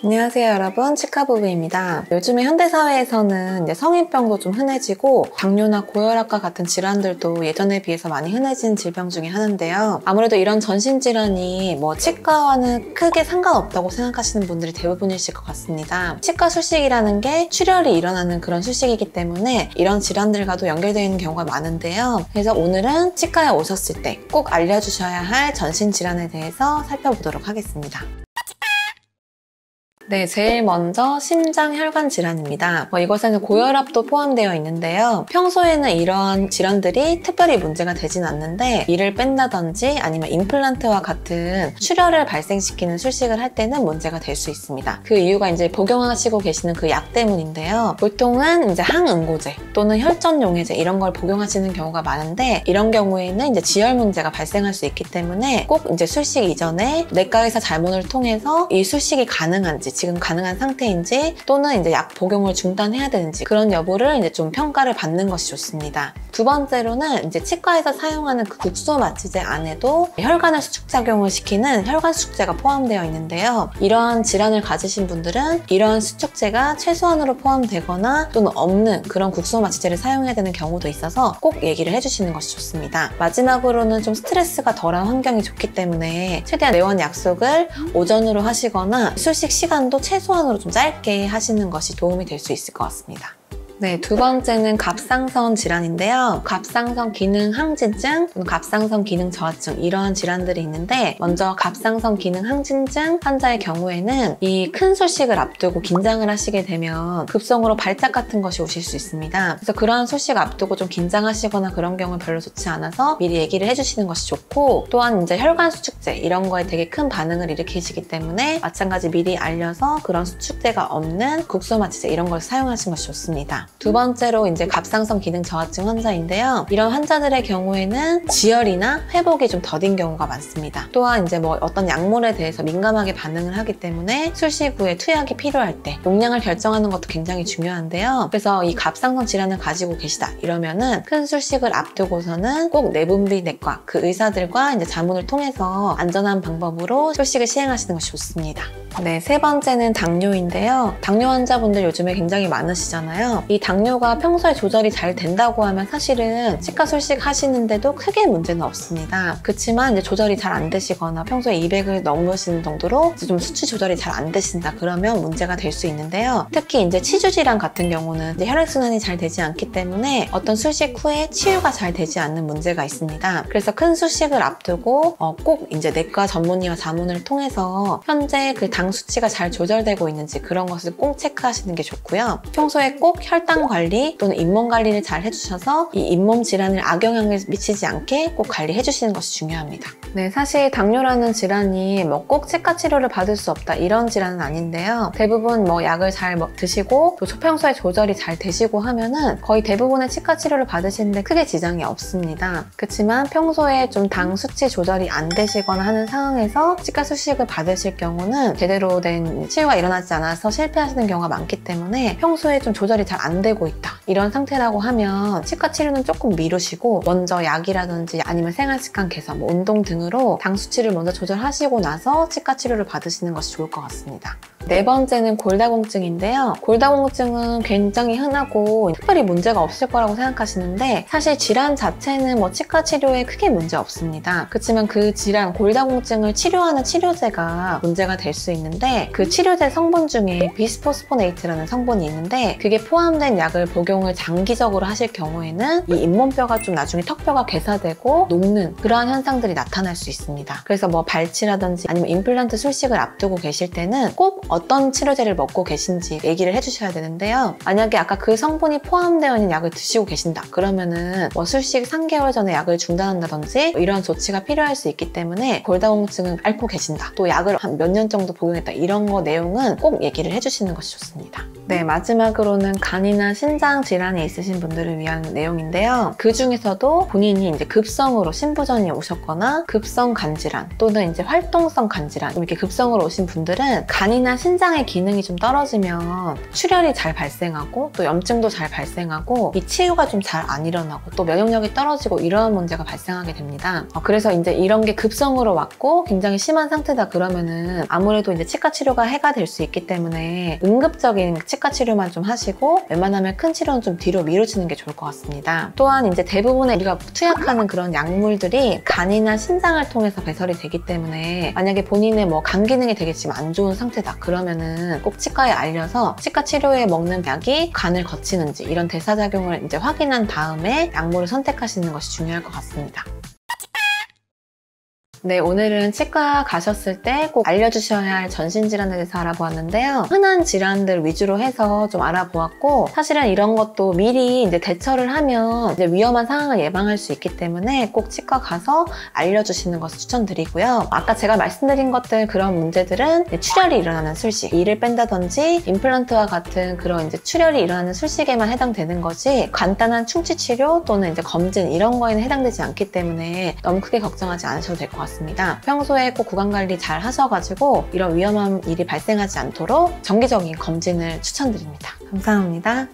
안녕하세요 여러분, 치과부부입니다. 요즘에 현대사회에서는 이제 성인병도 좀 흔해지고 당뇨나 고혈압과 같은 질환들도 예전에 비해서 많이 흔해진 질병 중에 하나인데요. 아무래도 이런 전신질환이 치과와는 크게 상관없다고 생각하시는 분들이 대부분이실 것 같습니다. 치과 술식이라는 게 출혈이 일어나는 그런 술식이기 때문에 이런 질환들과도 연결되어 있는 경우가 많은데요. 그래서 오늘은 치과에 오셨을 때 꼭 알려주셔야 할 전신질환에 대해서 살펴보도록 하겠습니다. 네, 제일 먼저 심장혈관 질환입니다. 이것에는 고혈압도 포함되어 있는데요. 평소에는 이러한 질환들이 특별히 문제가 되진 않는데 이를 뺀다든지 아니면 임플란트와 같은 출혈을 발생시키는 술식을 할 때는 문제가 될 수 있습니다. 그 이유가 이제 복용하시고 계시는 그 약 때문인데요. 보통은 이제 항응고제 또는 혈전용해제 이런 걸 복용하시는 경우가 많은데 이런 경우에는 이제 지혈 문제가 발생할 수 있기 때문에 꼭 이제 술식 이전에 내과 의사 자문을 통해서 이 술식이 가능한지 지금 가능한 상태인지 또는 이제 약 복용을 중단해야 되는지 그런 여부를 이제 좀 평가를 받는 것이 좋습니다. 두 번째로는 이제 치과에서 사용하는 그 국소 마취제 안에도 혈관을 수축작용을 시키는 혈관 수축제가 포함되어 있는데요. 이러한 질환을 가지신 분들은 이러한 수축제가 최소한으로 포함되거나 또는 없는 그런 국소 마취제를 사용해야 되는 경우도 있어서 꼭 얘기를 해주시는 것이 좋습니다. 마지막으로는 좀 스트레스가 덜한 환경이 좋기 때문에 최대한 내원 약속을 오전으로 하시거나 술식 시간도 최소한으로 좀 짧게 하시는 것이 도움이 될 수 있을 것 같습니다. 네, 두 번째는 갑상선 질환인데요. 갑상선 기능 항진증 또는 갑상선 기능 저하증 이러한 질환들이 있는데 먼저 갑상선 기능 항진증 환자의 경우에는 이 큰 술식을 앞두고 긴장을 하시게 되면 급성으로 발작 같은 것이 오실 수 있습니다. 그래서 그러한 술식 앞두고 좀 긴장하시거나 그런 경우는 별로 좋지 않아서 미리 얘기를 해주시는 것이 좋고 또한 이제 혈관 수축제 이런 거에 되게 큰 반응을 일으키시기 때문에 마찬가지 미리 알려서 그런 수축제가 없는 국소 마취제 이런 걸 사용하시는 것이 좋습니다. 두 번째로 이제 갑상선 기능 저하증 환자인데요. 이런 환자들의 경우에는 지혈이나 회복이 좀 더딘 경우가 많습니다. 또한 이제 어떤 약물에 대해서 민감하게 반응을 하기 때문에 술식 후에 투약이 필요할 때 용량을 결정하는 것도 굉장히 중요한데요. 그래서 이 갑상선 질환을 가지고 계시다 이러면은 큰 술식을 앞두고서는 꼭 내분비내과 그 의사들과 이제 자문을 통해서 안전한 방법으로 술식을 시행하시는 것이 좋습니다. 네, 세 번째는 당뇨인데요. 당뇨 환자분들 요즘에 굉장히 많으시잖아요. 이 당뇨가 평소에 조절이 잘 된다고 하면 사실은 치과 술식 하시는데도 크게 문제는 없습니다. 그렇지만 이제 조절이 잘 안 되시거나 평소에 200을 넘으시는 정도로 좀 수치 조절이 잘 안 되신다 그러면 문제가 될 수 있는데요. 특히 이제 치주 질환 같은 경우는 이제 혈액순환이 잘 되지 않기 때문에 어떤 술식 후에 치유가 잘 되지 않는 문제가 있습니다. 그래서 큰 술식을 앞두고 꼭 이제 내과 전문의와 자문을 통해서 현재 그 당 수치가 잘 조절되고 있는지 그런 것을 꼭 체크하시는 게 좋고요. 평소에 꼭 혈당 관리 또는 잇몸 관리를 잘 해주셔서 이 잇몸 질환을 악영향을 미치지 않게 꼭 관리해 주시는 것이 중요합니다. 네, 사실 당뇨라는 질환이 꼭 치과 치료를 받을 수 없다 이런 질환은 아닌데요. 대부분 약을 잘 드시고 또 평소에 조절이 잘 되시고 하면은 거의 대부분의 치과 치료를 받으시는데 크게 지장이 없습니다. 그렇지만 평소에 좀 당 수치 조절이 안 되시거나 하는 상황에서 치과 수식을 받으실 경우는 제대로 된 치유가 일어나지 않아서 실패하시는 경우가 많기 때문에 평소에 좀 조절이 잘 안 되고 있다 이런 상태라고 하면 치과 치료는 조금 미루시고 먼저 약이라든지 아니면 생활습관 개선, 운동 등으로 당 수치를 먼저 조절하시고 나서 치과 치료를 받으시는 것이 좋을 것 같습니다. 네 번째는 골다공증인데요. 골다공증은 굉장히 흔하고 특별히 문제가 없을 거라고 생각하시는데 사실 질환 자체는 치과 치료에 크게 문제 없습니다. 그렇지만 그 질환, 골다공증을 치료하는 치료제가 문제가 될 수 있는데 그 치료제 성분 중에 비스포스포네이트라는 성분이 있는데 그게 포함된 약을 복용을 장기적으로 하실 경우에는 이 잇몸뼈가 좀 나중에 턱뼈가 괴사되고 녹는 그러한 현상들이 나타날 수 있습니다. 그래서 발치라든지 아니면 임플란트 술식을 앞두고 계실 때는 꼭 어떤 치료제를 먹고 계신지 얘기를 해주셔야 되는데요. 만약에 아까 그 성분이 포함되어 있는 약을 드시고 계신다 그러면은 술식 3개월 전에 약을 중단한다든지 이러한 조치가 필요할 수 있기 때문에 골다공증을 앓고 계신다 또 약을 한 몇 년 정도 복용했다 이런 거 내용은 꼭 얘기를 해주시는 것이 좋습니다. 네, 마지막으로는 간이나 신장 질환이 있으신 분들을 위한 내용인데요. 그 중에서도 본인이 이제 급성으로 신부전이 오셨거나 급성 간질환 또는 이제 활동성 간질환 이렇게 급성으로 오신 분들은 간이나 신장의 기능이 좀 떨어지면 출혈이 잘 발생하고 또 염증도 잘 발생하고 이 치유가 좀 잘 안 일어나고 또 면역력이 떨어지고 이런 문제가 발생하게 됩니다. 그래서 이제 이런 게 급성으로 왔고 굉장히 심한 상태다 그러면은 아무래도 이제 치과 치료가 해가 될 수 있기 때문에 응급적인 치과 치료만 좀 하시고 웬만하면 큰 치료는 좀 뒤로 미루시는 게 좋을 것 같습니다. 또한 이제 대부분의 우리가 투약하는 그런 약물들이 간이나 신장을 통해서 배설이 되기 때문에 만약에 본인의 뭐 간 기능이 되게 지금 안 좋은 상태다 그러면은 꼭 치과에 알려서 치과 치료에 먹는 약이 간을 거치는지 이런 대사작용을 이제 확인한 다음에 약물을 선택하시는 것이 중요할 것 같습니다. 네, 오늘은 치과 가셨을 때 꼭 알려주셔야 할 전신질환에 대해서 알아보았는데요. 흔한 질환들 위주로 해서 좀 알아보았고 사실은 이런 것도 미리 이제 대처를 하면 이제 위험한 상황을 예방할 수 있기 때문에 꼭 치과 가서 알려주시는 것을 추천드리고요. 아까 제가 말씀드린 것들 그런 문제들은 출혈이 일어나는 술식, 이를 뺀다든지 임플란트와 같은 그런 이제 출혈이 일어나는 술식에만 해당되는 거지 간단한 충치 치료 또는 이제 검진 이런 거에는 해당되지 않기 때문에 너무 크게 걱정하지 않으셔도 될 것 같습니다. 평소에 꼭 구강관리 잘 하셔가지고 이런 위험한 일이 발생하지 않도록 정기적인 검진을 추천드립니다. 감사합니다.